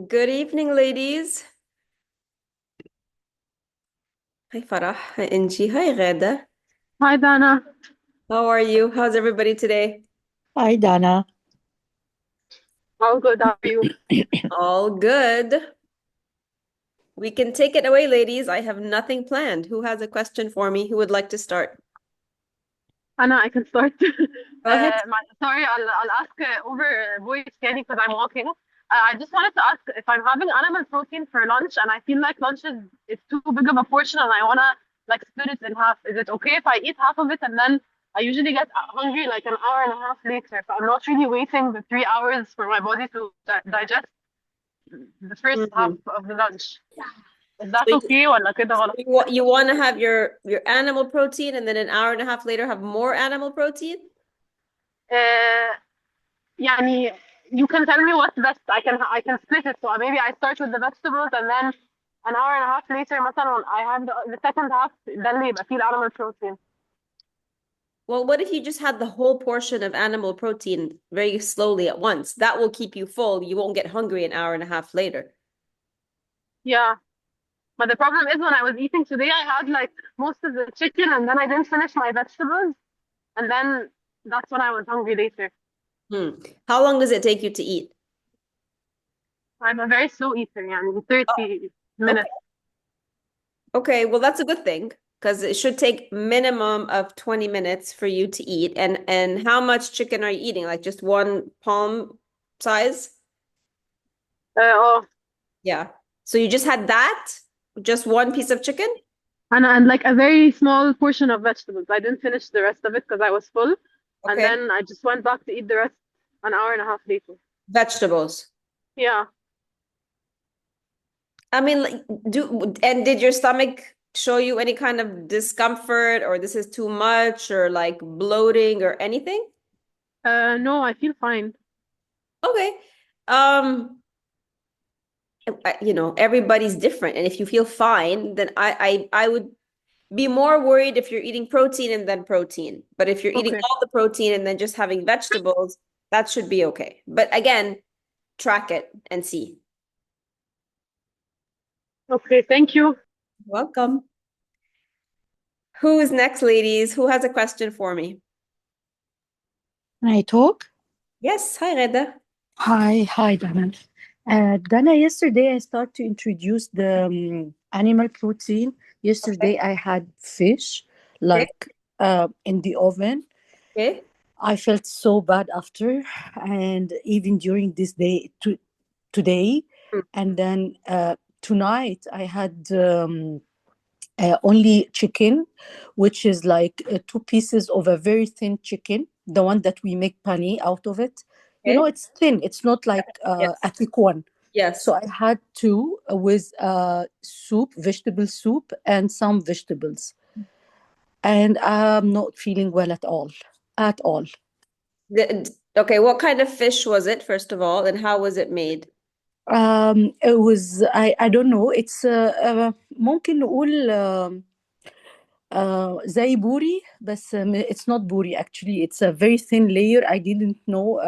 Good evening, ladies. Hi, Farah. Hi, Angie. Hi, Ghada. Hi, Dana. How are you? How's everybody today? Hi, Dana. All good. How are you? All good. We can take it away, ladies. I have nothing planned. Who has a question for me? Who would like to start? Anna, I can start. Go ahead. Sorry, I'll ask over voice Kenny because I'm walking. I just wanted to ask if I'm having animal protein for lunch and I feel like lunch is too big of a portion and I wanna like split it in half. Is it okay if I eat half of it and then I usually get hungry like an hour and a half later, so I'm not really waiting the 3 hours for my body to digest the first half Mhm. of the lunch. Is So that okay ولا كده غلط? you want to have your animal protein and then an hour and a half later have more animal protein? Uh, يعني you can tell me what's best. I can split it. So maybe I start with the vegetables and then an hour and a half later مثلا I have the second half ده اللي يبقى فيه الanimal protein. Well, what if you just had the whole portion of animal protein very slowly at once? That will keep you full. You won't get hungry an hour and a half later. Yeah. But the problem is when I was eating today, I had like most of the chicken and then I didn't finish my vegetables. And then that's when I was hungry later. Hmm. How long does it take you to eat? I'm a very slow eater, يعني Oh, 30 okay. minutes. Okay, well, that's a good thing because it should take minimum of 20 minutes for you to eat. And how much chicken are you eating? Like just one palm size? Oh, Yeah. So you just had that? Just one piece of chicken? and like a very small portion of vegetables. I didn't finish the rest of it because I was full. And Okay. then I just went back to eat the rest an hour and a half later. Vegetables. Yeah. I mean, like, did your stomach show you any kind of discomfort or this is too much or like bloating or anything? No, I feel fine. Okay. Um, everybody's different. And if you feel fine, then I would be more worried if you're eating protein and then protein. But if you're eating Okay. all the protein and then just having vegetables, that should be okay. But again, track it and see. Okay, thank you. Welcome. Who is next, ladies? Who has a question for me? Can I talk? Yes. Hi, Reda. Hi, Dana. Dana, yesterday I started to introduce the animal protein. Okay. Yesterday I had fish, Okay. like in the oven. Okay. I felt so bad after, and even during this day today, Hmm. and then tonight I had only chicken, which is like two pieces of a very thin chicken, the one that we make pani out of it. You know, Okay. it's thin, it's not like a Yes. thick one. So Yes. I had two with soup, vegetable soup, and some vegetables. And I'm not feeling well at all. At all. Okay. What kind of fish was it, first of all, and how was it made? It was I don't know. It's ممكن نقول زي بوري بس it's not buri actually, it's a very thin layer. I didn't know,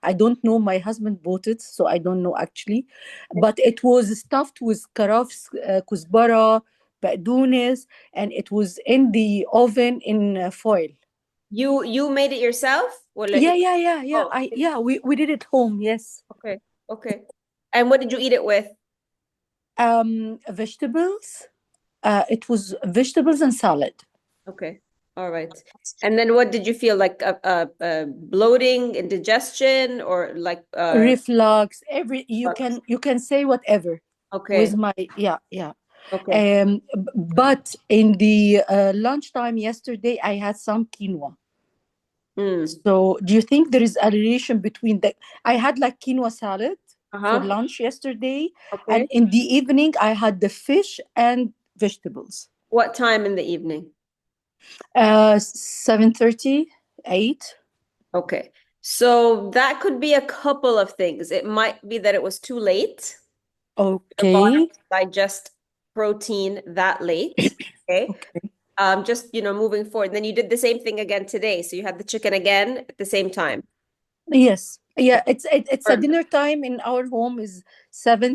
I don't know, my husband bought it so I don't know actually, but it was stuffed with karafs, كزبرة, بقدونس, and it was in the oven in foil. You made it yourself? Yeah, Oh, I yeah, we did it home, yes. okay. Okay. And what did you eat it with? Vegetables, it was vegetables and salad. Okay. All right. And then what did you feel like bloating, indigestion, or like Reflux, every bugs? you can say whatever with Okay. my yeah. Okay. But in the lunchtime yesterday, I had some quinoa. Mm. So, do you think there is a relation between the? I had like quinoa salad for Uh-huh. lunch yesterday, and Okay. in the evening, I had the fish and vegetables. What time in the evening? 7:30, 8. Okay. So that could be a couple of things. It might be that it was too late. Your body Okay. to digest protein that late. Okay. Okay. Just moving forward. Then you did the same thing again today. So you had the chicken again at the same time. Yes. Yeah, it's a Or dinner time in our home is 7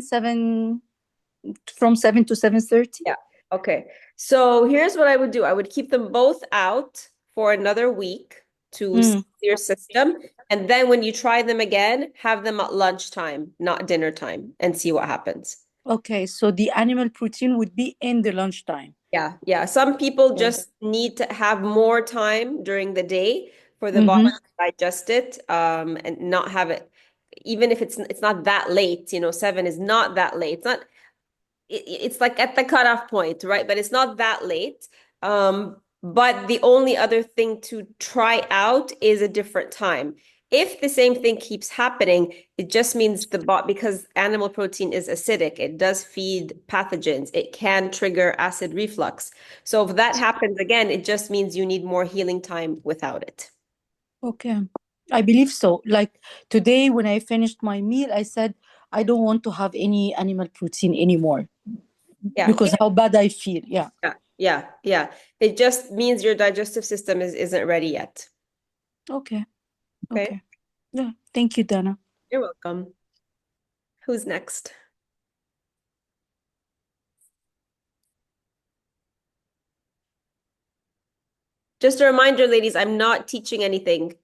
from 7 to 7:30. yeah. Okay. So here's what I would do. I would keep them both out for another week to Mm. your system. And then when you try them again, have them at lunchtime, not dinner time, and see what happens. Okay, so the animal protein would be in the lunchtime. Yeah, yeah. Some people Okay. just need to have more time during the day for the body Mm-hmm. to digest it, and not have it, even if it's not that late, 7 is not that late. It's not it's like at the cutoff point, right? But it's not that late. But the only other thing to try out is a different time. If the same thing keeps happening, it just means because animal protein is acidic, it does feed pathogens. It can trigger acid reflux. So if that happens again, it just means you need more healing time without it. Okay. I believe so. Like today, when I finished my meal, I said, I don't want to have any animal protein anymore Yeah, because how bad I feel. Yeah. yeah, yeah, yeah. It just means your digestive system isn't ready yet. Okay. Okay, Okay. Yeah. Thank you, Dana. you're welcome. Who's next? Just a reminder, ladies, I'm not teaching anything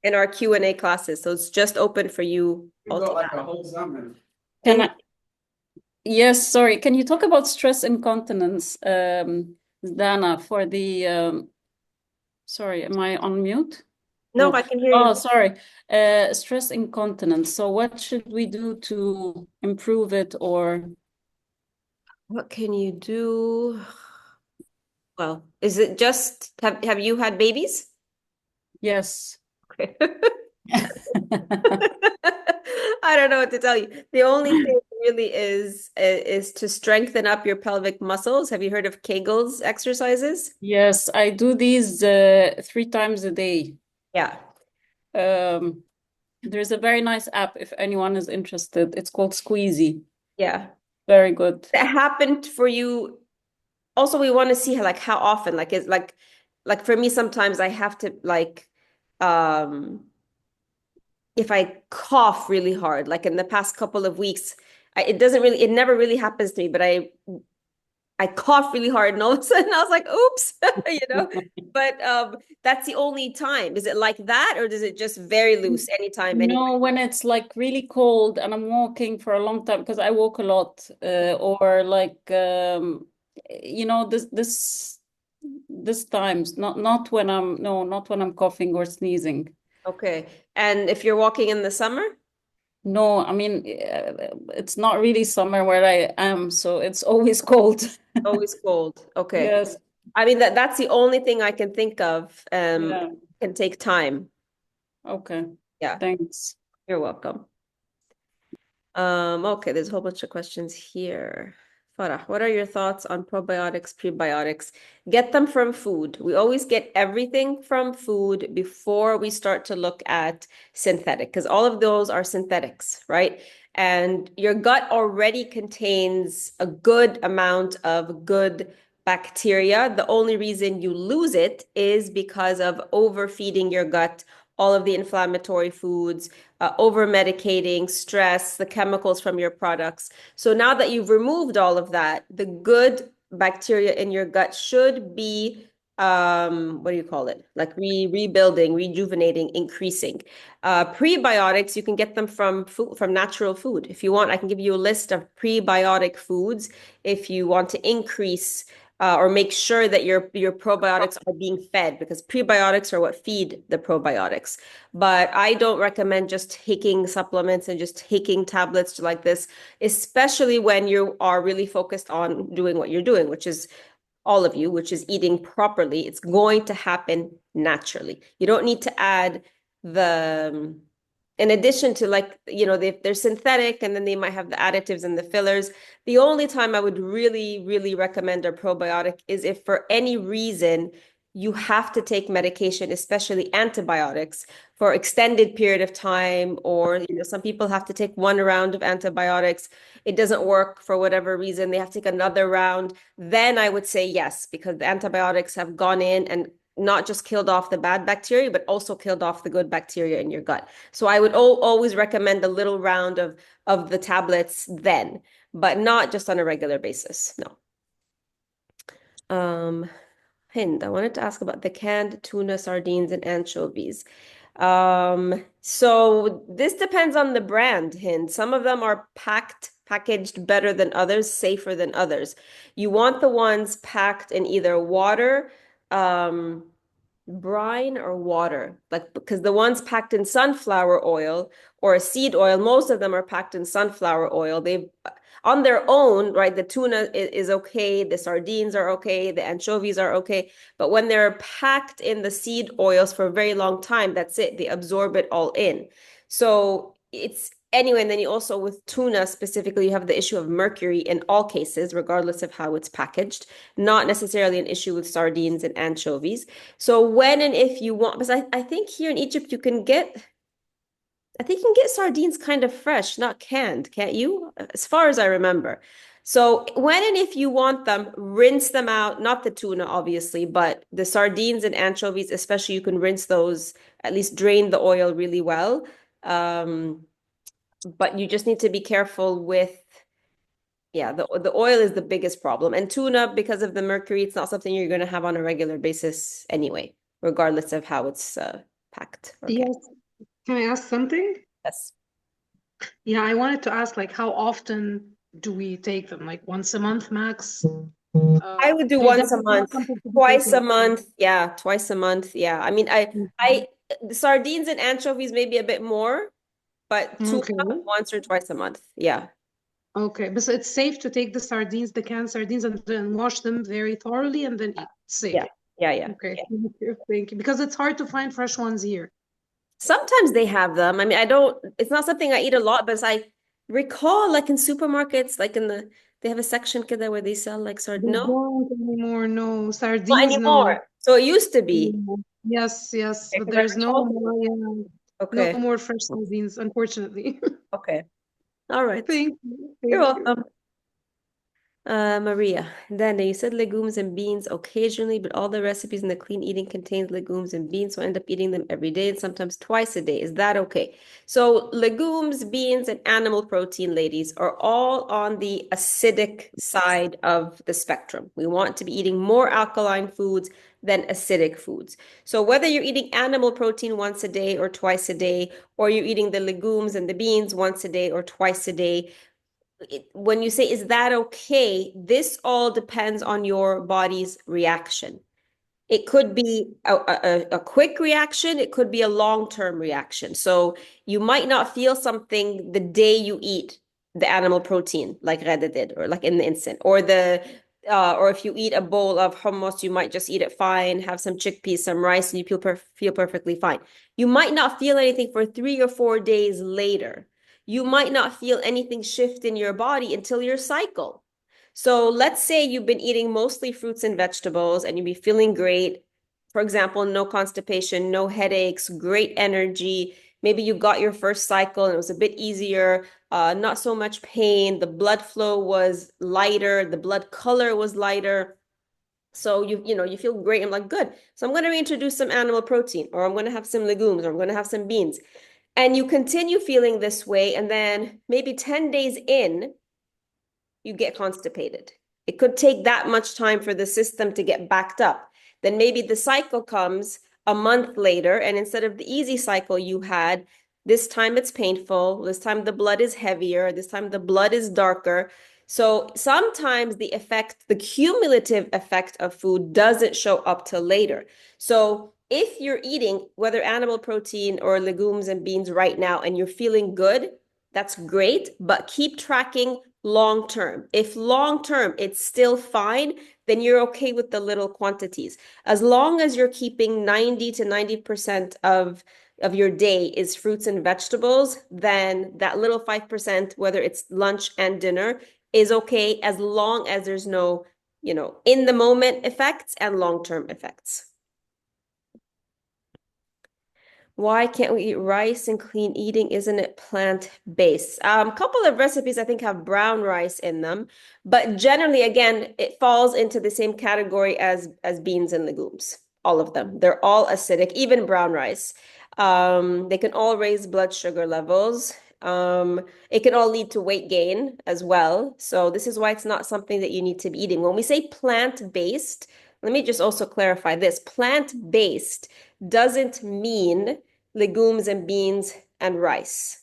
in our Q&A classes, so it's just open for you all to Can Can I, yes, sorry. Can you talk about stress incontinence, Dana, for the, sorry, am I on mute? No, No. I can hear Oh, you. sorry. Stress incontinence. So what should we do to improve it or? What can you do? Well, is it just have you had babies? Yes. Okay. I don't know what to tell you. The only thing really is to strengthen up your pelvic muscles. Have you heard of Kegels exercises? Yes, I do these 3 times a day. Yeah. Um, there's a very nice app if anyone is interested. It's called Squeezy. Yeah. Very good. That happened for you. Also, we want to see how often, like it's like for me, sometimes I have to um if I cough really hard, like in the past couple of weeks, it never really happens to me, but I cough really hard and all of a sudden I was like, oops, But that's the only time. Is it like that or does it just very loose anytime, anyway? No, when it's like really cold and I'm walking for a long time because I walk a lot, or like this times, not when I'm no, not when I'm coughing or sneezing. Okay. And if you're walking in the summer, No, I mean it's not really summer where I am, so it's always cold. always cold. Okay. Yes. I mean that's the only thing I can think of. Yeah. Can take time. Okay. Yeah, Thanks. you're welcome. Okay, there's a whole bunch of questions here. Farah, what are your thoughts on probiotics, prebiotics? Get them from food. We always get everything from food before we start to look at synthetic, because all of those are synthetics, right? And your gut already contains a good amount of good bacteria. The only reason you lose it is because of overfeeding your gut all of the inflammatory foods, over medicating, stress, the chemicals from your products. So now that you've removed all of that, the good bacteria in your gut should be what do you call it? Like rebuilding, rejuvenating, increasing. Prebiotics, you can get them from food, from natural food. If you want, I can give you a list of prebiotic foods if you want to increase or make sure that your probiotics are being fed, because prebiotics are what feed the probiotics. But I don't recommend just taking supplements and just taking tablets like this, especially when you are really focused on doing what you're doing, which is all of you, which is eating properly. It's going to happen naturally. You don't need to add the in addition to they're synthetic and then they might have the additives and the fillers. The only time I would really, really recommend a probiotic is if for any reason you have to take medication, especially antibiotics, for extended period of time, or some people have to take one round of antibiotics. It doesn't work for whatever reason. They have to take another round. Then I would say yes, because the antibiotics have gone in and not just killed off the bad bacteria, but also killed off the good bacteria in your gut. So I would always recommend a little round of the tablets then, but not just on a regular basis. No. Hind, I wanted to ask about the canned tuna, sardines, and anchovies. So this depends on the brand, Hind. Some of them are packaged better than others, safer than others. You want the ones packed in either water, brine or water, like because the ones packed in sunflower oil or seed oil, most of them are packed in sunflower oil. They've on their own, right? The tuna is okay, the sardines are okay, the anchovies are okay, but when they're packed in the seed oils for a very long time, that's it. They absorb it all in. So it's anyway, and then you also with tuna specifically, you have the issue of mercury in all cases, regardless of how it's packaged, not necessarily an issue with sardines and anchovies. So when and if you want, because I think here in Egypt you can get sardines kind of fresh, not canned, can't you? As far as I remember. So when and if you want them, rinse them out, not the tuna, obviously, but the sardines and anchovies, especially, you can rinse those, at least drain the oil really well. But you just need to be careful with, yeah, the oil is the biggest problem. And tuna, because of the mercury, it's not something you're going to have on a regular basis anyway, regardless of how it's packed. Okay. Yes. Can I ask something? Yes. Yeah, I wanted to ask, like, how often do we take them? Like once a month max? I would do They're once a definitely not month, something to be twice a taken. month. Yeah, twice a month. Yeah. I mean, Mhm. the sardines and anchovies maybe a bit more, but tuna Okay. once or twice a month. Yeah. Okay. But so it's safe to take the sardines, the canned sardines, and then wash them very thoroughly and then eat. Safe. Yeah. Yeah. Yeah. Okay. Thank you. Thank you. Because it's hard to find fresh ones here. Sometimes they have them. I mean, it's not something I eat a lot, but as I recall, like in supermarkets, like they have a section kid where they sell like They sardines. No, don't anymore. No. not Sardines, no. anymore. So it used to be. No. Yes, yes. Okay, But 'cause I there's no recall. more, no Okay. more fresh sardines, unfortunately. Okay. All right. Thank you. You're Thank you. welcome. Maria, then you said legumes and beans occasionally, but all the recipes in the clean eating contains legumes and beans, so I end up eating them every day and sometimes twice a day. Is that okay? So legumes, beans, and animal protein, ladies, are all on the acidic side of the spectrum. We want to be eating more alkaline foods than acidic foods. So whether you're eating animal protein once a day or twice a day, or you're eating the legumes and the beans once a day or twice a day, when you say, is that okay? This all depends on your body's reaction. It could be a quick reaction. It could be a long-term reaction. So you might not feel something the day you eat the animal protein, like Reda did, or like in the instant, or or if you eat a bowl of hummus, you might just eat it fine, have some chickpeas, some rice, and you feel perfectly fine. You might not feel anything for 3 or 4 days later. You might not feel anything shift in your body until your cycle. So let's say you've been eating mostly fruits and vegetables and you'll be feeling great. For example, no constipation, no headaches, great energy. Maybe you got your first cycle and it was a bit easier, not so much pain. The blood flow was lighter, the blood color was lighter. So you feel great. I'm like, good. So I'm going to reintroduce some animal protein, or I'm going to have some legumes, or I'm going to have some beans. And you continue feeling this way, and then maybe 10 days in, you get constipated. It could take that much time for the system to get backed up. Then maybe the cycle comes a month later, and instead of the easy cycle you had, this time it's painful. This time the blood is heavier. This time the blood is darker. So sometimes the cumulative effect of food doesn't show up till later. So if you're eating, whether animal protein or legumes and beans right now, and you're feeling good, that's great, but keep tracking long term. If long term it's still fine, then you're okay with the little quantities. As long as you're keeping 90 to 90% of your day is fruits and vegetables, then that little 5%, whether it's lunch and dinner, is okay, as long as there's no, in the moment effects and long-term effects. Why can't we eat rice in clean eating? Isn't it plant-based? Couple of recipes I think have brown rice in them, but generally, again, it falls into the same category as beans and legumes. all of them. They're all acidic, even brown rice. They can all raise blood sugar levels. It can all lead to weight gain as well. So this is why it's not something that you need to be eating. When we say plant-based, let me just also clarify this. Plant-based doesn't mean legumes and beans and rice.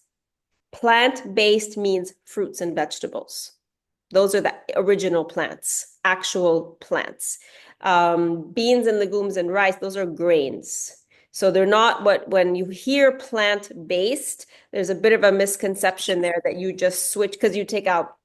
Plant-based means fruits and vegetables. Those are the original plants, actual plants. Beans and legumes and rice, those are grains. So they're not when you hear plant-based, there's a bit of a misconception there that you just switch because you take out,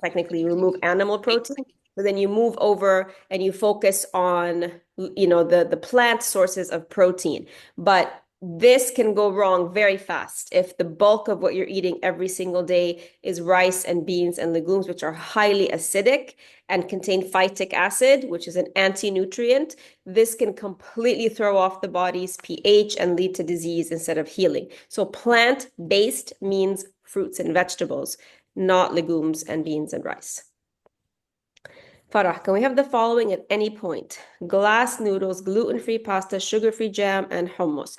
technically you remove animal protein, but then you move over and you focus on, the plant sources of protein. But this can go wrong very fast if the bulk of what you're eating every single day is rice and beans and legumes, which are highly acidic and contain phytic acid, which is an anti-nutrient. This can completely throw off the body's pH and lead to disease instead of healing. So plant-based means fruits and vegetables, not legumes and beans and rice. Farah, can we have the following at any point? Glass noodles, gluten-free pasta, sugar-free jam, and hummus.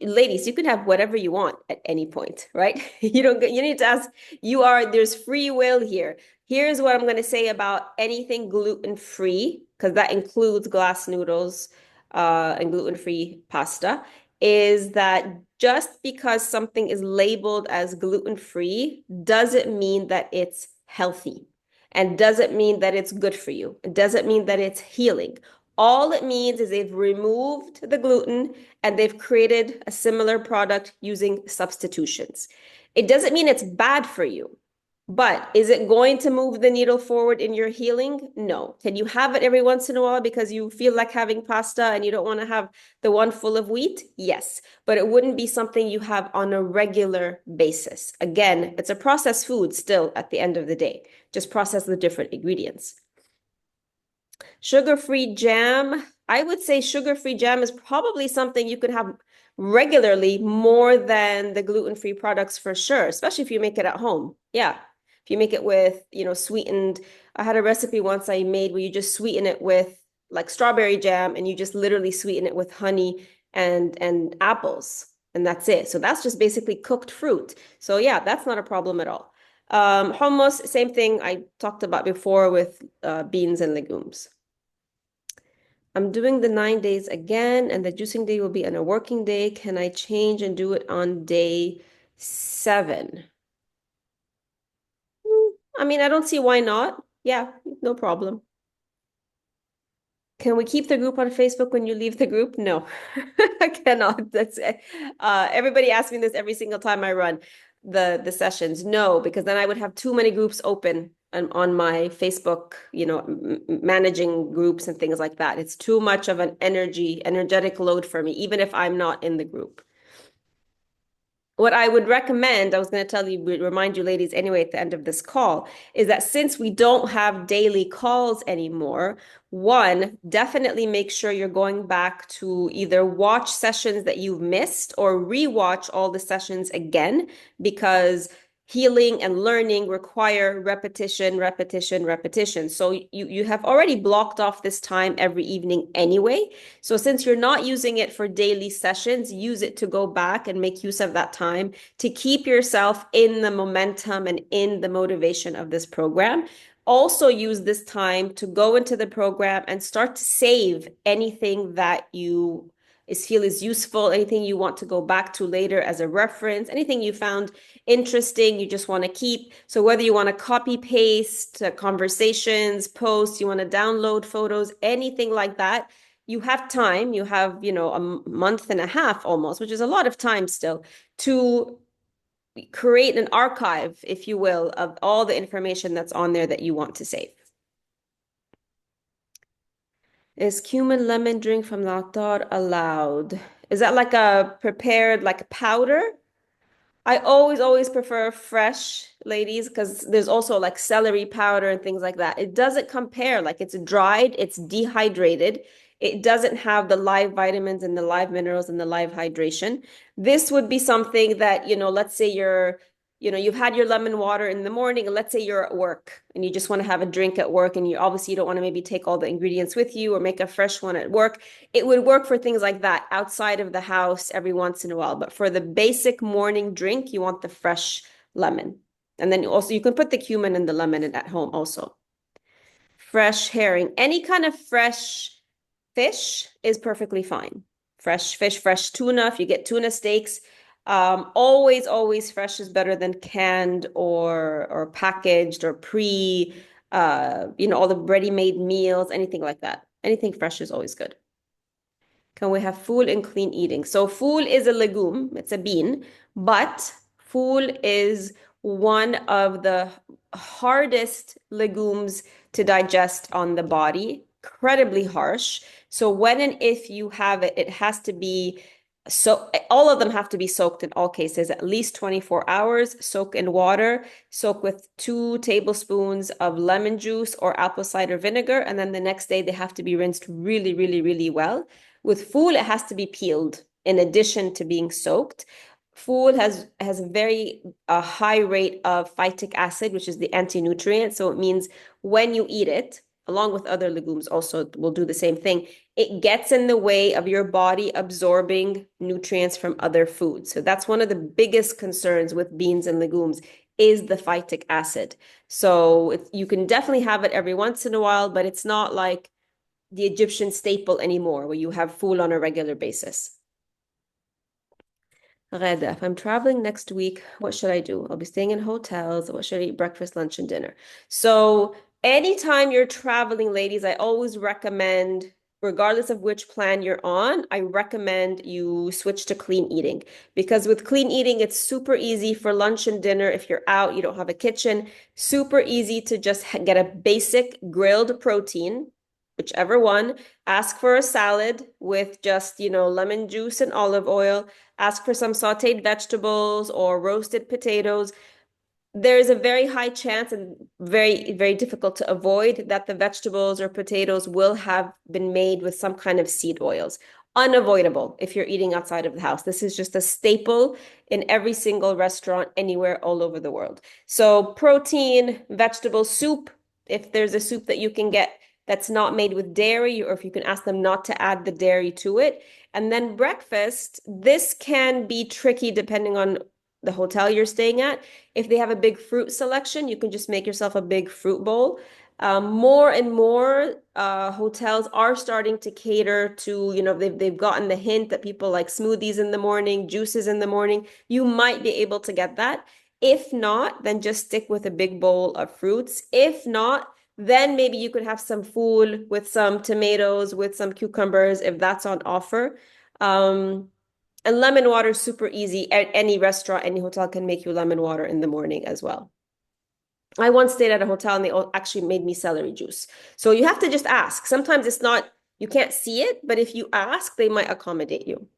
Ladies, you can have whatever you want at any point, right? You need to ask, there's free will here. Here's what I'm going to say about anything gluten-free, because that includes glass noodles, and gluten-free pasta, is that just because something is labeled as gluten-free doesn't mean that it's healthy. And doesn't mean that it's good for you. It doesn't mean that it's healing. All it means is they've removed the gluten and they've created a similar product using substitutions. It doesn't mean it's bad for you, but is it going to move the needle forward in your healing? No. Can you have it every once in a while because you feel like having pasta and you don't want to have the one full of wheat? Yes, but it wouldn't be something you have on a regular basis. Again, it's a processed food still at the end of the day, just processed with different ingredients. Sugar-free jam. I would say sugar-free jam is probably something you could have regularly more than the gluten-free products for sure, especially if you make it at home. Yeah. If you make it with, sweetened, I had a recipe once I made where you just sweeten it with like strawberry jam and you just literally sweeten it with honey and apples, and that's it. So that's just basically cooked fruit. So yeah, that's not a problem at all. Hummus, same thing I talked about before with beans and legumes. I'm doing the 9 days again, and the juicing day will be on a working day. Can I change and do it on day 7? I mean, I don't see why not. Yeah, no problem. Can we keep the group on Facebook when you leave the group? No, I cannot. That's it. Everybody asks me this every single time I run the sessions. No, because then I would have too many groups open on my Facebook, managing groups and things like that. It's too much of an energetic load for me, even if I'm not in the group. What I would recommend, I was going to remind you ladies anyway at the end of this call, is that since we don't have daily calls anymore, one, definitely make sure you're going back to either watch sessions that you've missed or rewatch all the sessions again, because healing and learning require repetition, repetition, repetition. So you have already blocked off this time every evening anyway. So since you're not using it for daily sessions, use it to go back and make use of that time to keep yourself in the momentum and in the motivation of this program. Also use this time to go into the program and start to save anything that you feel is useful, anything you want to go back to later as a reference, anything you found interesting, you just want to keep. So whether you want to copy paste conversations, posts, you want to download photos, anything like that, you have time. You have, a month and a half almost, which is a lot of time still, to create an archive, if you will, of all the information that's on there that you want to save. Is cumin lemon drink from the Attar allowed? Is that like a prepared, like a powder? I always prefer fresh, ladies, because there's also like celery powder and things like that. It doesn't compare. Like it's dried, it's dehydrated. It doesn't have the live vitamins and the live minerals and the live hydration. This would be something that, let's say you're you've had your lemon water in the morning, and let's say you're at work and you just want to have a drink at work, and you obviously don't want to maybe take all the ingredients with you or make a fresh one at work. It would work for things like that outside of the house every once in a while. But for the basic morning drink, you want the fresh lemon. And then also you can put the cumin and the lemon in at home also. Fresh herring, any kind of fresh fish is perfectly fine. Fresh fish, fresh tuna, if you get tuna steaks, always fresh is better than canned or packaged or all the ready-made meals, anything like that. Anything fresh is always good. Can we have fool and clean eating? So fool is a legume, it's a bean, but fool is one of the hardest legumes to digest on the body, incredibly harsh. So when and if you have it, it has to be all of them have to be soaked in all cases, at least 24 hours, soak in water, soak with 2 tablespoons of lemon juice or apple cider vinegar. And then the next day they have to be rinsed really, really, really well. With fool, it has to be peeled in addition to being soaked. Fool has a very high rate of phytic acid, which is the anti-nutrient. So it means when you eat it, along with other legumes also will do the same thing, it gets in the way of your body absorbing nutrients from other foods. So that's one of the biggest concerns with beans and legumes is the phytic acid. So you can definitely have it every once in a while, but it's not like the Egyptian staple anymore, where you have fool on a regular basis. Reda, if I'm traveling next week, what should I do? I'll be staying in hotels. What should I eat? Breakfast, lunch, and dinner. So anytime you're traveling, ladies, I always recommend, regardless of which plan you're on, I recommend you switch to clean eating. Because with clean eating, it's super easy for lunch and dinner. If you're out, you don't have a kitchen, super easy to just get a basic grilled protein, whichever one. Ask for a salad with just, lemon juice and olive oil. Ask for some sautéed vegetables or roasted potatoes. There's a very high chance, and very, very difficult to avoid, that the vegetables or potatoes will have been made with some kind of seed oils. Unavoidable if you're eating outside of the house. This is just a staple in every single restaurant anywhere all over the world. So protein, vegetable soup, if there's a soup that you can get that's not made with dairy, or if you can ask them not to add the dairy to it. And then breakfast, this can be tricky depending on the hotel you're staying at. If they have a big fruit selection, you can just make yourself a big fruit bowl. More and more hotels are starting to cater to, they've gotten the hint that people like smoothies in the morning, juices in the morning. You might be able to get that. If not, then just stick with a big bowl of fruits. If not, then maybe you could have some fool with some tomatoes, with some cucumbers, if that's on offer. And lemon water is super easy. At any restaurant, any hotel can make you lemon water in the morning as well. I once stayed at a hotel and they actually made me celery juice. So you have to just ask. Sometimes it's not, you can't see it, but if you ask, they might accommodate you.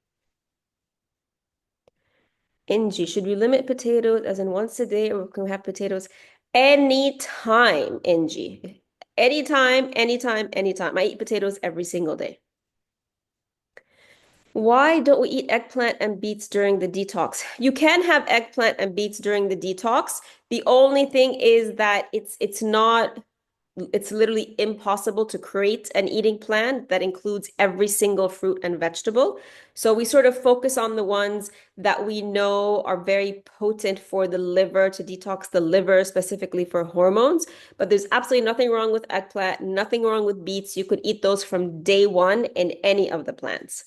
Angie, should we limit potatoes as in once a day, or can we have potatoes anytime, Angie? Anytime. I eat potatoes every single day. Why don't we eat eggplant and beets during the detox? You can have eggplant and beets during the detox. The only thing is that it's literally impossible to create an eating plan that includes every single fruit and vegetable. So we sort of focus on the ones that we know are very potent for the liver, to detox the liver, specifically for hormones. But there's absolutely nothing wrong with eggplant, nothing wrong with beets. You could eat those from day one in any of the plants.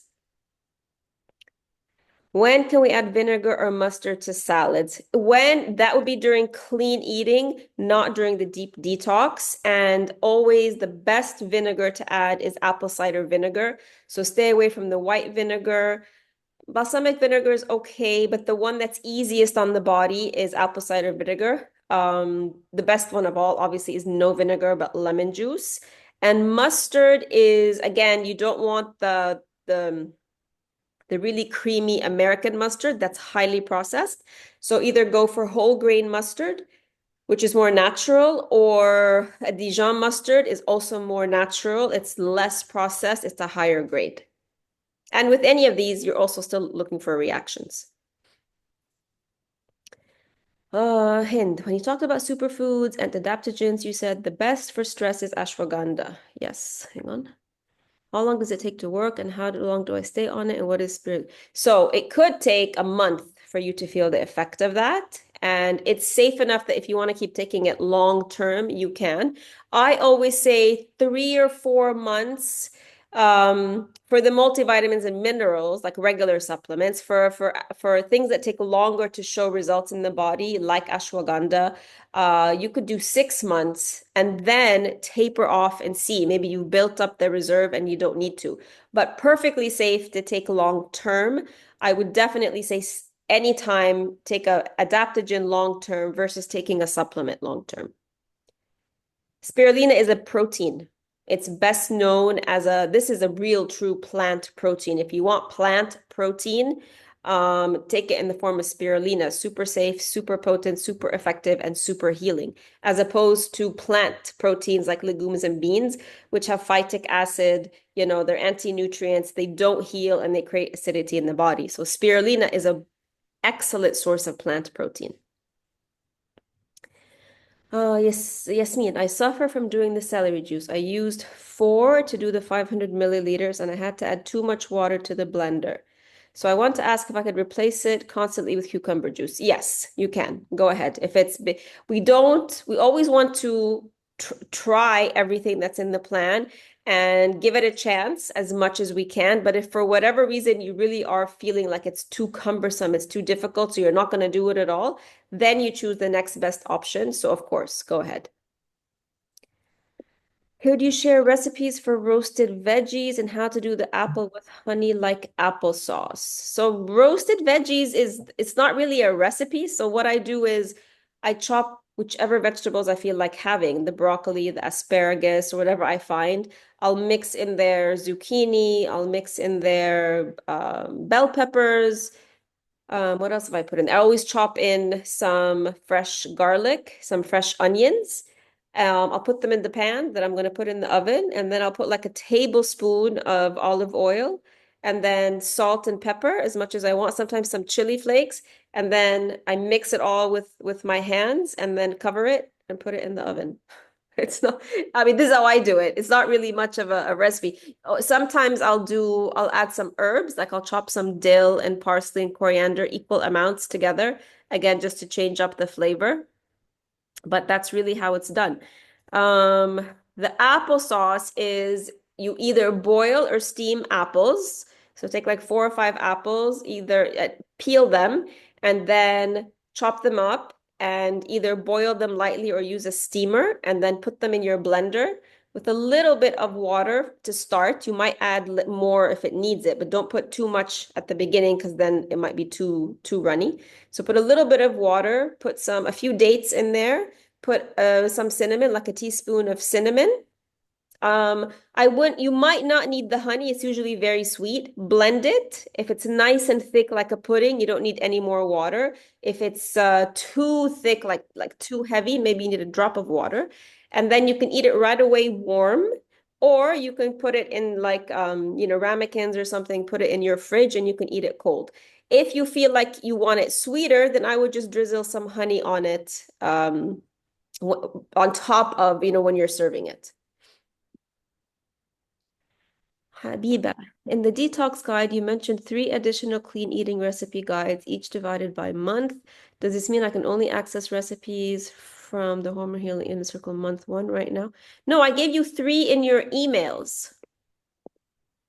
When can we add vinegar or mustard to salads? That would be during clean eating, not during the deep detox. And always the best vinegar to add is apple cider vinegar. So stay away from the white vinegar. Balsamic vinegar is okay, but the one that's easiest on the body is apple cider vinegar. The best one of all, obviously, is no vinegar, but lemon juice. And mustard is, again, you don't want the really creamy American mustard that's highly processed. So either go for whole grain mustard, which is more natural, or a Dijon mustard is also more natural. It's less processed. It's a higher grade. And with any of these, you're also still looking for reactions. Hind, when you talked about superfoods and adaptogens, you said the best for stress is ashwagandha. Yes, hang on. How long does it take to work and how long do I stay on it and what is spirit? So it could take a month for you to feel the effect of that. And it's safe enough that if you want to keep taking it long term, you can. I always say 3 or 4 months for the multivitamins and minerals, like regular supplements, for things that take longer to show results in the body, like ashwagandha, you could do 6 months and then taper off and see. Maybe you built up the reserve and you don't need to. But perfectly safe to take long term. I would definitely say anytime take a adaptogen long term versus taking a supplement long term. Spirulina is a protein. It's best known as this is a real true plant protein. If you want plant protein, take it in the form of spirulina. Super safe, super potent, super effective, and super healing, as opposed to plant proteins like legumes and beans, which have phytic acid, they're anti-nutrients, they don't heal, and they create acidity in the body. So spirulina is an excellent source of plant protein. Yes, Yasmin, I suffer from doing the celery juice. I used 4 to do the 500 milliliters and I had to add too much water to the blender. So I want to ask if I could replace it constantly with cucumber juice. Yes, you can. Go ahead. We always want to try everything that's in the plan and give it a chance as much as we can. But if for whatever reason you really are feeling like it's too cumbersome, it's too difficult, so you're not going to do it at all, then you choose the next best option. So of course, go ahead. Could you share recipes for roasted veggies and how to do the apple with honey like applesauce? So roasted veggies it's not really a recipe. So what I do is I chop whichever vegetables I feel like having, the broccoli, the asparagus, or whatever I find. I'll mix in there zucchini, I'll mix in there bell peppers. What else have I put in? I always chop in some fresh garlic, some fresh onions. I'll put them in the pan that I'm going to put in the oven, and then I'll put like a tablespoon of olive oil, and then salt and pepper as much as I want. Sometimes some chili flakes, and then I mix it all with my hands, and then cover it and put it in the oven. It's not, this is how I do it. It's not really much of a recipe. Sometimes I'll add some herbs, like I'll chop some dill and parsley and coriander, equal amounts together, again, just to change up the flavor. But that's really how it's done. The applesauce is you either boil or steam apples. So take like 4 or 5 apples, either peel them and then chop them up and either boil them lightly or use a steamer and then put them in your blender with a little bit of water to start. You might add more if it needs it, but don't put too much at the beginning because then it might be too runny. So put a little bit of water, put a few dates in there, put some cinnamon, like a teaspoon of cinnamon. You might not need the honey. It's usually very sweet. Blend it. If it's nice and thick like a pudding, you don't need any more water. If it's too thick, like too heavy, maybe you need a drop of water. And then you can eat it right away warm, or you can put it in like ramekins or something, put it in your fridge and you can eat it cold. If you feel like you want it sweeter, then I would just drizzle some honey on it on top of, when you're serving it. Habiba, in the detox guide, you mentioned 3 additional clean eating recipe guides, each divided by month. Does this mean I can only access recipes from the Hormone Healing Inner Circle month 1 right now? No, I gave you 3 in your emails.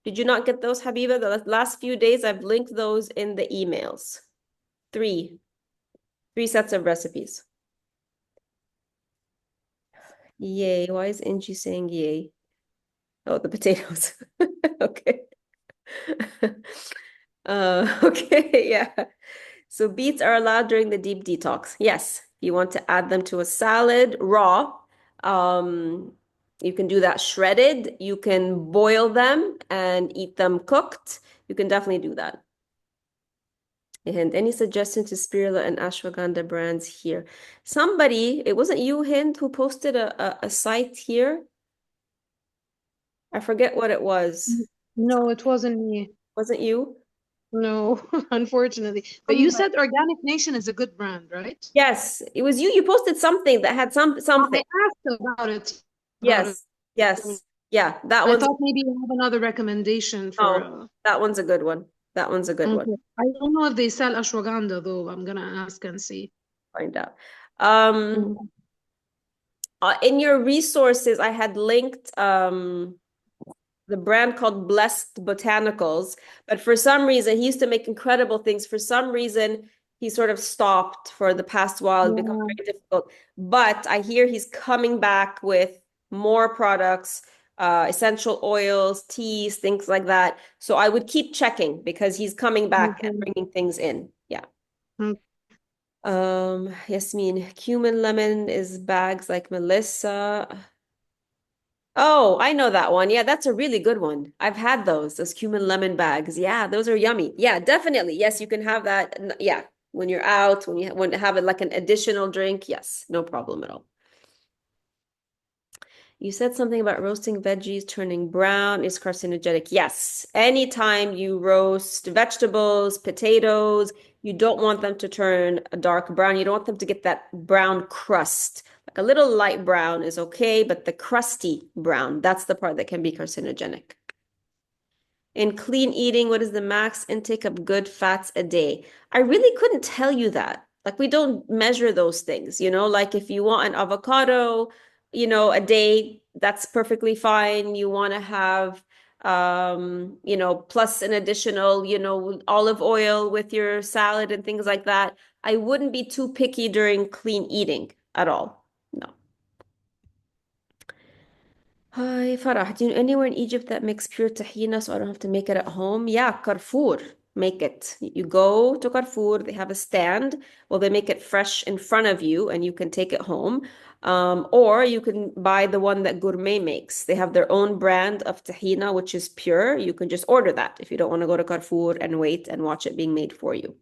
Did you not get those, Habiba? The last few days, I've linked those in the emails. 3 sets of recipes. Yay. Why is Angie saying yay? Oh, the potatoes. Okay. Okay, yeah. So beets are allowed during the deep detox. Yes, you want to add them to a salad raw. You can do that shredded. You can boil them and eat them cooked. You can definitely do that. And any suggestions to spirulina and ashwagandha brands here? Somebody, it wasn't you, Hind, who posted a site here? I forget what it was. No, it wasn't me. Wasn't you? No, unfortunately. But you said Organic Nation is a good brand, right? Yes, it was you. You posted something that had something. I asked about it. Yes, yes. Yeah, that I one's thought maybe you have another recommendation for. oh, that one's a good one. That one's a good one. Okay. I don't know if they sell ashwagandha though. I'm gonna ask and see. Find out. Um, in your resources, I had linked the brand called Blessed Botanicals, but for some reason, he used to make incredible things. For some reason, he sort of stopped for the past while. It's become very difficult. But I hear he's coming back with more products, essential oils, teas, things like that. So I would keep checking because he's coming back and bringing things in. Yeah. Okay. Yasmin, cumin lemon is bags like Melissa. Oh, I know that one. Yeah, that's a really good one. I've had those cumin lemon bags. Yeah, those are yummy. Yeah, definitely. Yes, you can have that. Yeah, when you're out, when you want to have it like an additional drink. Yes, no problem at all. You said something about roasting veggies turning brown is carcinogenic. Yes, anytime you roast vegetables, potatoes, you don't want them to turn a dark brown. You don't want them to get that brown crust. Like a little light brown is okay, but the crusty brown, that's the part that can be carcinogenic. In clean eating, what is the max intake of good fats a day? I really couldn't tell you that. Like we don't measure those things, like if you want an avocado, a day, that's perfectly fine. You want to have plus an additional, olive oil with your salad and things like that. I wouldn't be too picky during clean eating at all. No. Hi, Farah. Do you know anywhere in Egypt that makes pure tahina so I don't have to make it at home? Yeah, Carrefour make it. You go to Carrefour, they have a stand. Well, they make it fresh in front of you and you can take it home. Or you can buy the one that Gourmet makes. They have their own brand of tahina, which is pure. You can just order that if you don't want to go to Carrefour and wait and watch it being made for you.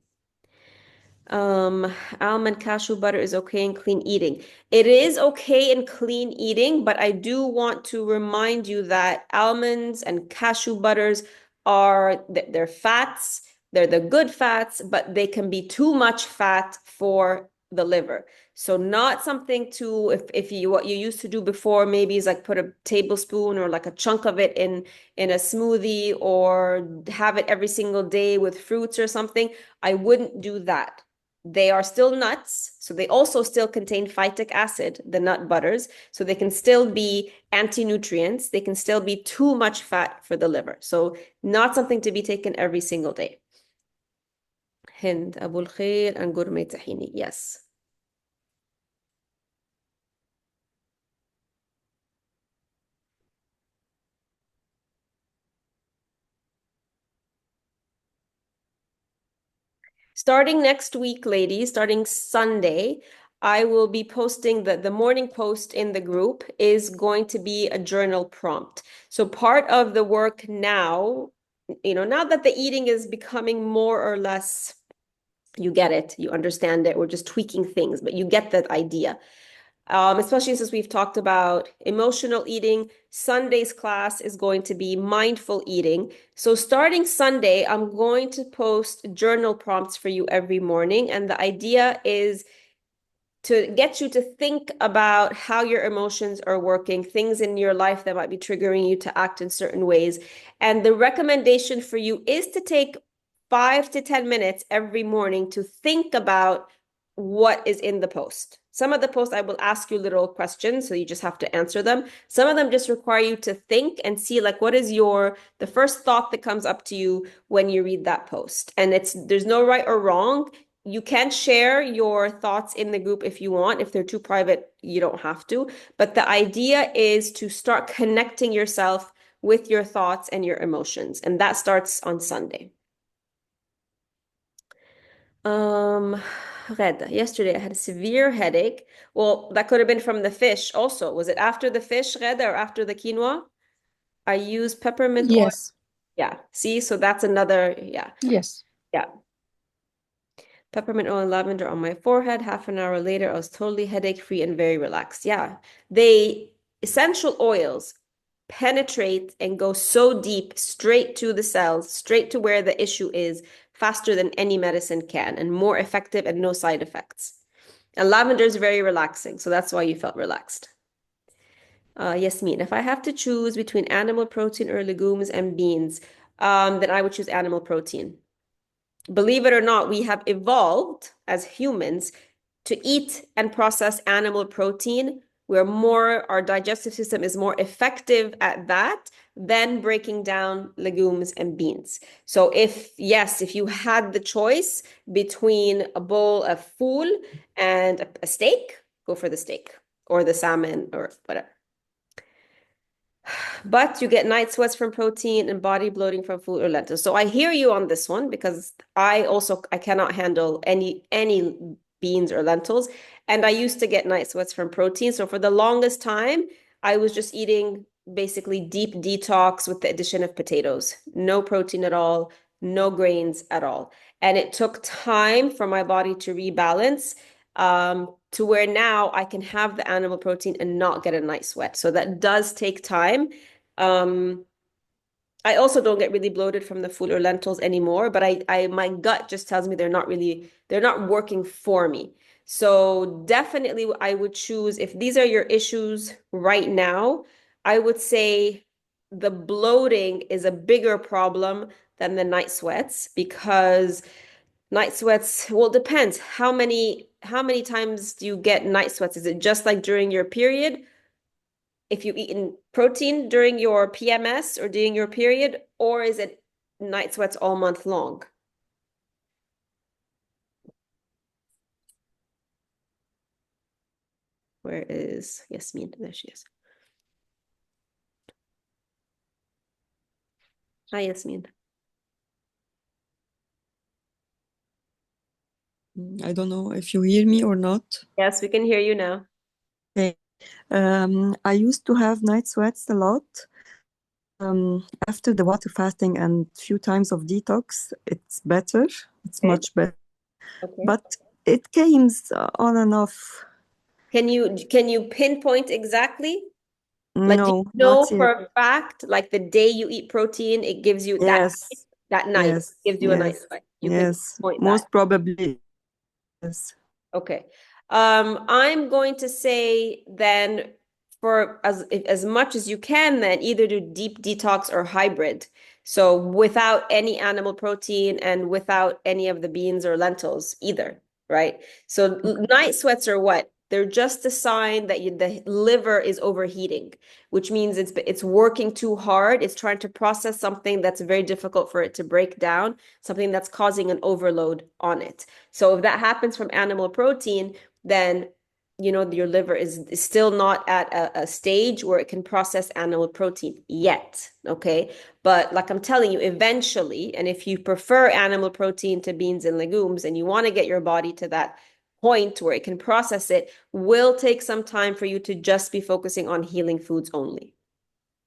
Almond cashew butter is okay in clean eating. It is okay in clean eating, but I do want to remind you that almonds and cashew butters they're fats, they're the good fats, but they can be too much fat for the liver. So not something to, if you, what you used to do before maybe is like put a tablespoon or like a chunk of it in a smoothie or have it every single day with fruits or something. I wouldn't do that. They are still nuts, so they also still contain phytic acid, the nut butters, so they can still be anti-nutrients. They can still be too much fat for the liver. So not something to be taken every single day. Hind, Abul Khair, and Gourmet Tahini. Yes. Starting next week, ladies, starting Sunday, I will be posting the morning post in the group is going to be a journal prompt. So part of the work now, now that the eating is becoming more or less, you get it, you understand it, we're just tweaking things, but you get that idea. Especially since we've talked about emotional eating. Sunday's class is going to be mindful eating. So starting Sunday, I'm going to post journal prompts for you every morning. And the idea is to get you to think about how your emotions are working, things in your life that might be triggering you to act in certain ways. And the recommendation for you is to take 5 to 10 minutes every morning to think about what is in the post. Some of the posts I will ask you little questions, so you just have to answer them. Some of them just require you to think and see like what is the first thought that comes up to you when you read that post. And there's no right or wrong. You can share your thoughts in the group if you want. If they're too private, you don't have to. But the idea is to start connecting yourself with your thoughts and your emotions. And that starts on Sunday. Ghada, yesterday I had a severe headache. Well, that could have been from the fish also. Was it after the fish, Ghada, or after the quinoa? I use peppermint oil. Yes. Yeah. See, so that's another, yeah. Yes. Yeah. Peppermint oil and lavender on my forehead. Half an hour later, I was totally headache-free and very relaxed. Yeah. Essential oils penetrate and go so deep, straight to the cells, straight to where the issue is, faster than any medicine can, and more effective and no side effects. And lavender is very relaxing, so that's why you felt relaxed. Yasmin, if I have to choose between animal protein or legumes and beans, then I would choose animal protein. Believe it or not, we have evolved as humans to eat and process animal protein. Our digestive system is more effective at that than breaking down legumes and beans. So if you had the choice between a bowl of fool and a steak, go for the steak or the salmon or whatever. But you get night sweats from protein and body bloating from food or lentils. So I hear you on this one because I cannot handle any beans or lentils. And I used to get night sweats from protein. So for the longest time, I was just eating basically deep detox with the addition of potatoes. No protein at all, no grains at all. And it took time for my body to rebalance to where now I can have the animal protein and not get a night sweat. So that does take time. I also don't get really bloated from the food or lentils anymore, but my gut just tells me they're not working for me. So definitely I would choose, if these are your issues right now, I would say the bloating is a bigger problem than the night sweats, because night sweats, well, it depends. How many times do you get night sweats? Is it just like during your period? If you eat protein during your PMS or during your period, or is it night sweats all month long? Where is Yasmin? There she is. Hi, Yasmin. I don't know if you hear me or not. Yes, we can hear you now. Okay. I used to have night sweats a lot. After the water fasting and few times of detox, it's better. It's Okay. much better. Okay. But it came on and off. Can you pinpoint exactly? Like, do No, you know not for yet. a fact, like the day you eat protein, it gives you Yes, that night yes, gives you a night yes, sweat. You can yes. point that. Most probably, yes. Okay. I'm going to say then, for as much as you can, then either do deep detox or hybrid. So without any animal protein and without any of the beans or lentils either, right? So night sweats are what? They're just a sign that the liver is overheating, which means it's working too hard. It's trying to process something that's very difficult for it to break down, something that's causing an overload on it. So if that happens from animal protein, then your liver is still not at a stage where it can process animal protein yet, okay? But like I'm telling you, eventually, and if you prefer animal protein to beans and legumes and you want to get your body to that point where it can process it, will take some time for you to just be focusing on healing foods only.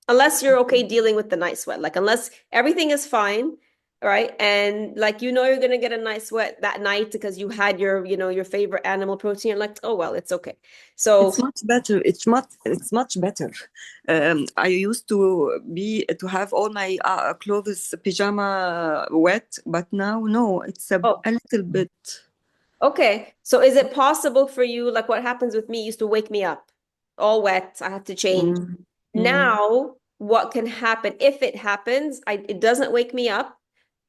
Unless you're okay dealing with the night sweat, like unless everything is fine, right? And like you're gonna get a night sweat that night because you had your favorite animal protein. You're like, oh well, it's okay. So It's much better. It's much better. I used to have all my clothes, pajama wet, but now no, it's a little bit. Okay. So is it possible for you, like what happens with me used to wake me up all wet. I have to change. Now, what can happen if it happens, it doesn't wake me up.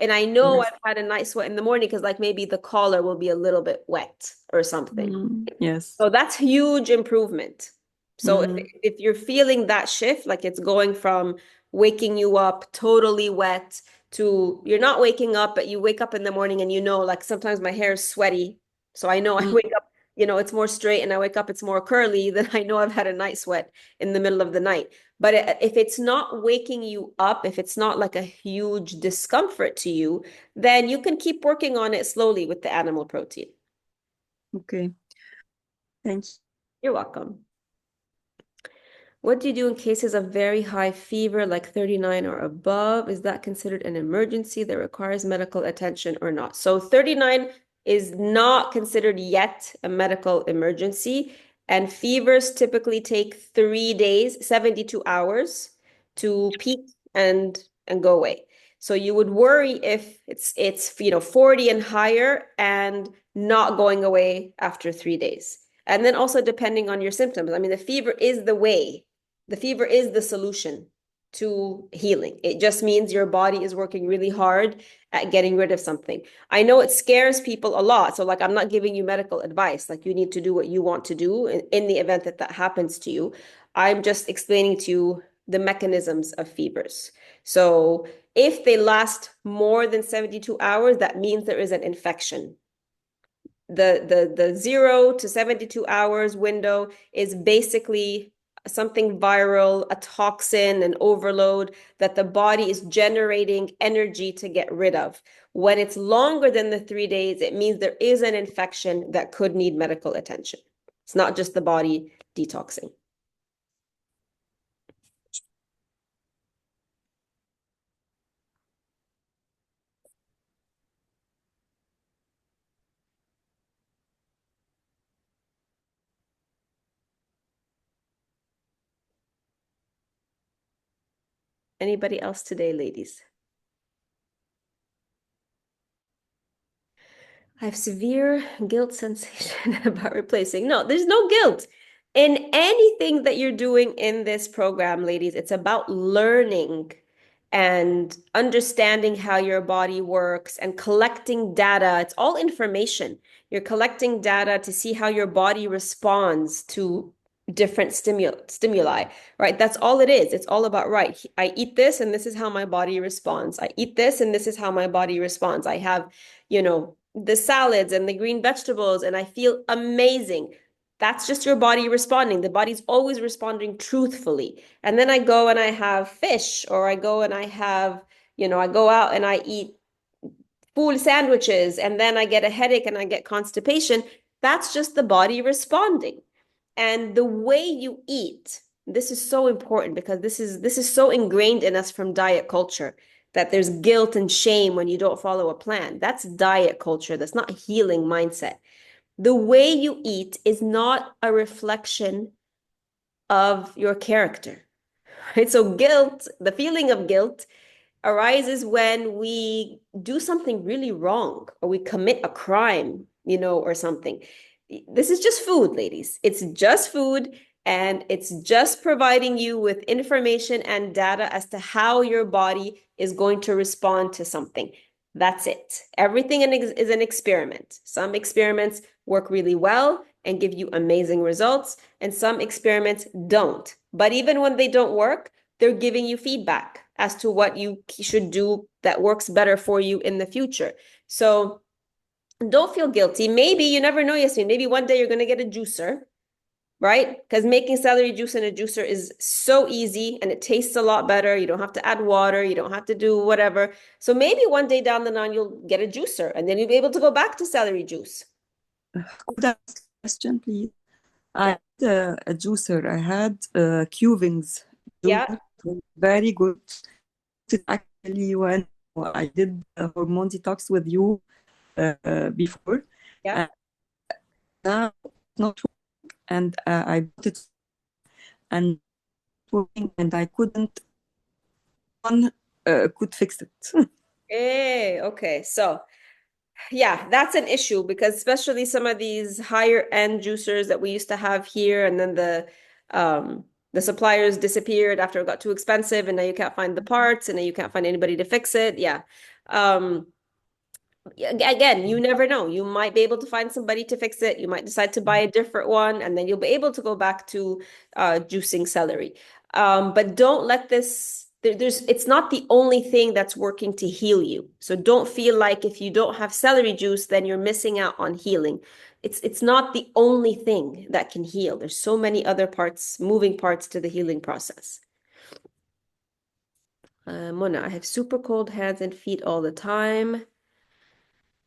And I know Yes. I've had a night sweat in the morning because like maybe the collar will be a little bit wet or something. Yes. So that's huge improvement. So if you're feeling that shift, like it's going from waking you up totally wet to you're not waking up, but you wake up in the morning and like sometimes my hair is sweaty. So I know I wake up, it's more straight, and I wake up, it's more curly, then I know I've had a night sweat in the middle of the night. But if it's not waking you up, if it's not like a huge discomfort to you, then you can keep working on it slowly with the animal protein. Okay. Thanks. You're welcome. What do you do in cases of very high fever, like 39 or above? Is that considered an emergency that requires medical attention or not? So 39 is not considered yet a medical emergency, and fevers typically take 3 days, 72 hours to peak and go away. So you would worry if it's 40 and higher and not going away after 3 days. And then also depending on your symptoms. I mean, the fever is the way. The fever is the solution to healing. It just means your body is working really hard at getting rid of something. I know it scares people a lot. So like, I'm not giving you medical advice. Like, you need to do what you want to do in the event that that happens to you. I'm just explaining to you the mechanisms of fevers. So if they last more than 72 hours, that means there is an infection. The 0 to 72 hours window is basically something viral, a toxin, an overload that the body is generating energy to get rid of. When it's longer than the 3 days, it means there is an infection that could need medical attention. It's not just the body detoxing. Anybody else today, ladies? I have severe guilt sensation about replacing. No, there's no guilt in anything that you're doing in this program, ladies. It's about learning and understanding how your body works and collecting data. It's all information. You're collecting data to see how your body responds to different stimuli, right? That's all it is. It's all about, right, I eat this and this is how my body responds. I eat this and this is how my body responds. I have, the salads and the green vegetables and I feel amazing. That's just your body responding. The body's always responding truthfully. And then I go and I have fish, or I go and I have, I go out and I eat full sandwiches, and then I get a headache and I get constipation. That's just the body responding. And the way you eat, this is so important because this is so ingrained in us from diet culture that there's guilt and shame when you don't follow a plan. That's diet culture. That's not a healing mindset. The way you eat is not a reflection of your character, right? So guilt, the feeling of guilt arises when we do something really wrong or we commit a crime, or something. This is just food, ladies. It's just food, and it's just providing you with information and data as to how your body is going to respond to something. That's it. Everything is an experiment. Some experiments work really well and give you amazing results, and some experiments don't. But even when they don't work, they're giving you feedback as to what you should do that works better for you in the future. So don't feel guilty. Maybe, you never know, Yasmin, maybe one day you're going to get a juicer, right? Because making celery juice in a juicer is so easy and it tastes a lot better. You don't have to add water. You don't have to do whatever. So maybe one day down the line, you'll get a juicer and then you'll be able to go back to celery juice. Could I ask a question, please? I had a juicer. I had Cuvings. Yeah. Very good. Actually, when I did a hormone detox with you before, Yeah. Now not working, and I bought it and working, and I couldn't. One could fix it. Hey, okay. So yeah, that's an issue because especially some of these higher end juicers that we used to have here, and then the suppliers disappeared after it got too expensive, and now you can't find the parts, and now you can't find anybody to fix it. Yeah. Again, you never know. You might be able to find somebody to fix it. You might decide to buy a different one, and then you'll be able to go back to juicing celery. But don't let this. It's not the only thing that's working to heal you. So don't feel like if you don't have celery juice, then you're missing out on healing. It's not the only thing that can heal. There's so many other parts, moving parts to the healing process. Mona, I have super cold hands and feet all the time.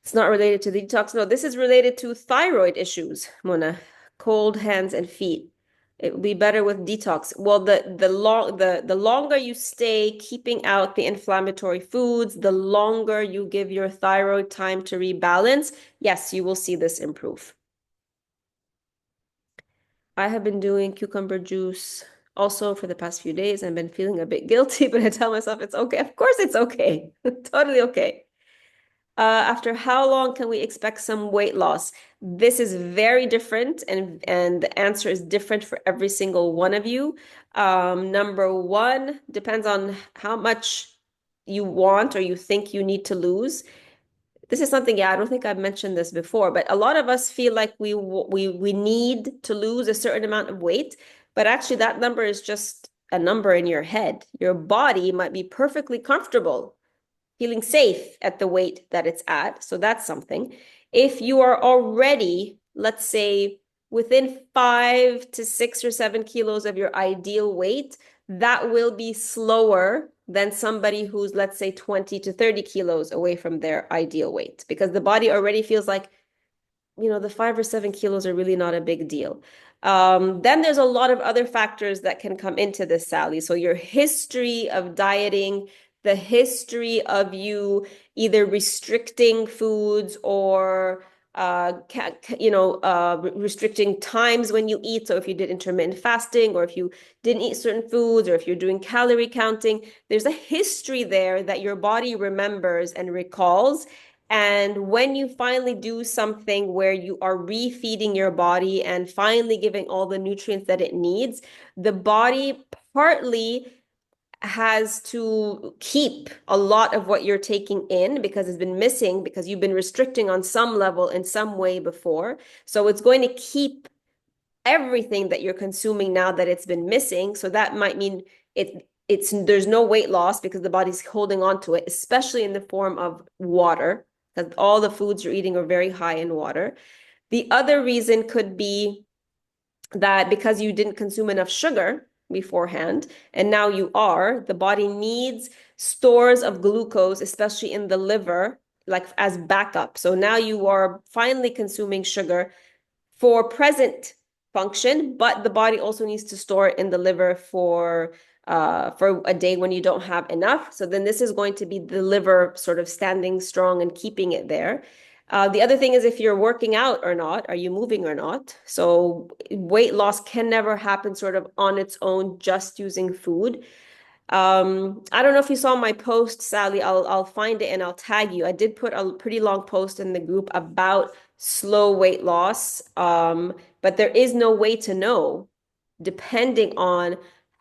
It's not related to the detox. No, this is related to thyroid issues, Mona. Cold hands and feet. It will be better with detox. Well, the longer you stay keeping out the inflammatory foods, the longer you give your thyroid time to rebalance, yes, you will see this improve. I have been doing cucumber juice Also, for the past few days, I've been feeling a bit guilty, but I tell myself it's okay. Of course, it's okay. Totally okay. After how long can we expect some weight loss? This is very different, and the answer is different for every single one of you. Number one depends on how much you want or you think you need to lose. This is something, yeah, I don't think I've mentioned this before, but a lot of us feel like we need to lose a certain amount of weight, but actually that number is just a number in your head. Your body might be perfectly comfortable, feeling safe at the weight that it's at. So that's something. If you are already, let's say, within 5 to 6 or 7 kilos of your ideal weight, that will be slower than somebody who's, let's say, 20 to 30 kilos away from their ideal weight, because the body already feels like, the 5 or 7 kilos are really not a big deal. Then there's a lot of other factors that can come into this, Sally. So your history of dieting, the history of you either restricting foods or restricting times when you eat. So if you did intermittent fasting, or if you didn't eat certain foods, or if you're doing calorie counting, there's a history there that your body remembers and recalls. And when you finally do something where you are refeeding your body and finally giving all the nutrients that it needs, the body partly has to keep a lot of what you're taking in because it's been missing, because you've been restricting on some level in some way before. So it's going to keep everything that you're consuming now that it's been missing. So that might mean there's no weight loss because the body's holding on to it, especially in the form of water, because all the foods you're eating are very high in water. The other reason could be that because you didn't consume enough sugar beforehand, and now you are, the body needs stores of glucose, especially in the liver, like as backup. So now you are finally consuming sugar for present function, but the body also needs to store it in the liver for a day when you don't have enough. So then this is going to be the liver sort of standing strong and keeping it there. The other thing is if you're working out or not, are you moving or not? So weight loss can never happen sort of on its own, just using food. I don't know if you saw my post, Sally. I'll find it and I'll tag you. I did put a pretty long post in the group about slow weight loss. But there is no way to know, depending on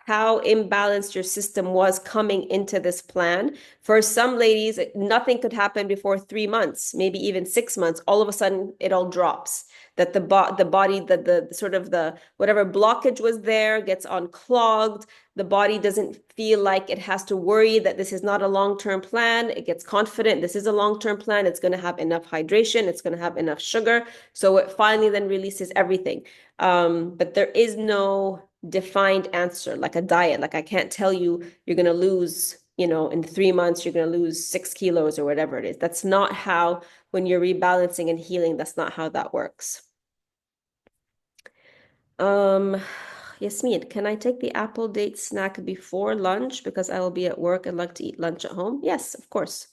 how imbalanced your system was coming into this plan. For some ladies, nothing could happen before 3 months, maybe even 6 months. All of a sudden, it all drops. That the body, the sort of the whatever blockage was there gets unclogged. The body doesn't feel like it has to worry that this is not a long-term plan. It gets confident this is a long-term plan. It's going to have enough hydration. It's going to have enough sugar. So it finally then releases everything. But there is no defined answer, like a diet. Like I can't tell you you're going to lose, in 3 months, you're going to lose 6 kilos or whatever it is. That's not how, when you're rebalancing and healing, that's not how that works. Yasmin, can I take the apple date snack before lunch because I will be at work and like to eat lunch at home? Yes, of course.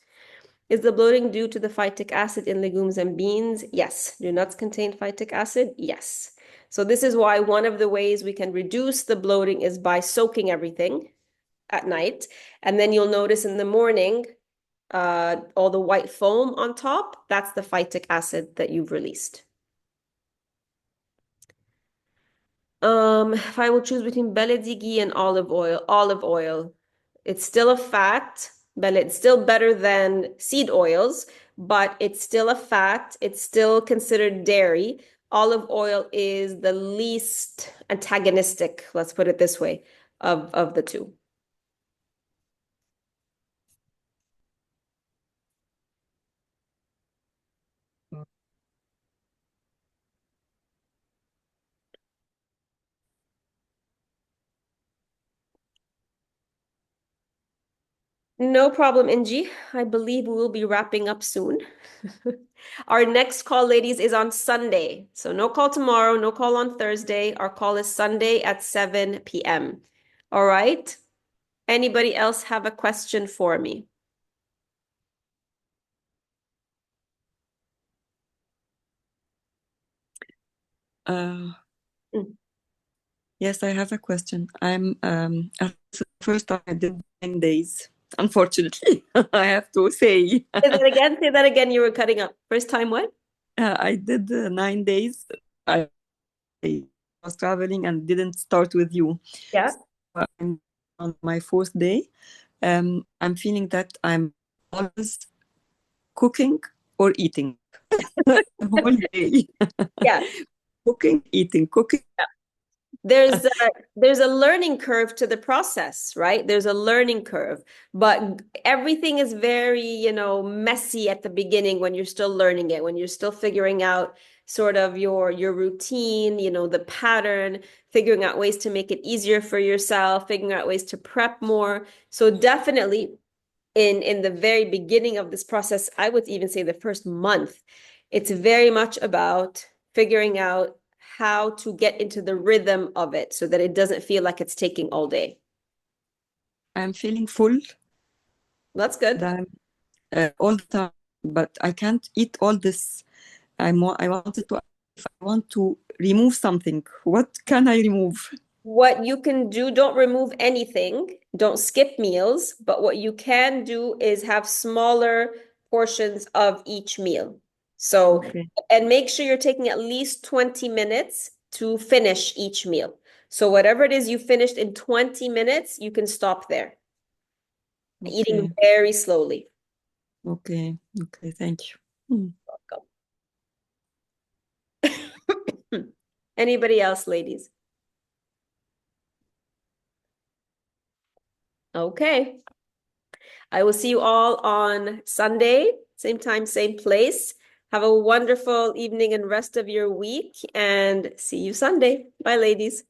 Is the bloating due to the phytic acid in legumes and beans? Yes. Do nuts contain phytic acid? Yes. So this is why one of the ways we can reduce the bloating is by soaking everything at night. And then you'll notice in the morning, all the white foam on top, that's the phytic acid that you've released. If I will choose between beledi ghee and olive oil, it's still a fat, but it's still better than seed oils, but it's still a fat. It's still considered dairy. Olive oil is the least antagonistic, let's put it this way, of the two. No problem, Inji. I believe we will be wrapping up soon. Our next call, ladies, is on Sunday. So no call tomorrow, no call on Thursday. Our call is Sunday at 7 p.m. All right? Anybody else have a question for me? Uh, Mm. Yes, I have a question. It's the first time I did 9 days. Unfortunately, I have to say. Say that again. Say that again. You were cutting up. First time what? I did 9 days. I was traveling and didn't start with you. Yeah. I'm on my fourth day. I'm feeling that I'm always cooking or eating the whole day. Yeah. Cooking, eating, cooking. There's a learning curve to the process, right? There's a learning curve, but everything is very, messy at the beginning when you're still learning it, when you're still figuring out sort of your routine, the pattern, figuring out ways to make it easier for yourself, figuring out ways to prep more. So definitely in the very beginning of this process, I would even say the first month, it's very much about figuring out how to get into the rhythm of it so that it doesn't feel like it's taking all day. I'm feeling full That's good. all the time, but I can't eat all this. I wanted to, if I want to remove something, what can I remove? What you can do, don't remove anything, don't skip meals, but what you can do is have smaller portions of each meal. So, Okay. and make sure you're taking at least 20 minutes to finish each meal. So whatever it is you finished in 20 minutes, you can stop there. Eating Okay. very slowly. Okay. Thank you. Welcome. Anybody else, ladies? Okay. I will see you all on Sunday, same time, same place. Have a wonderful evening and rest of your week, and see you Sunday. Bye, ladies.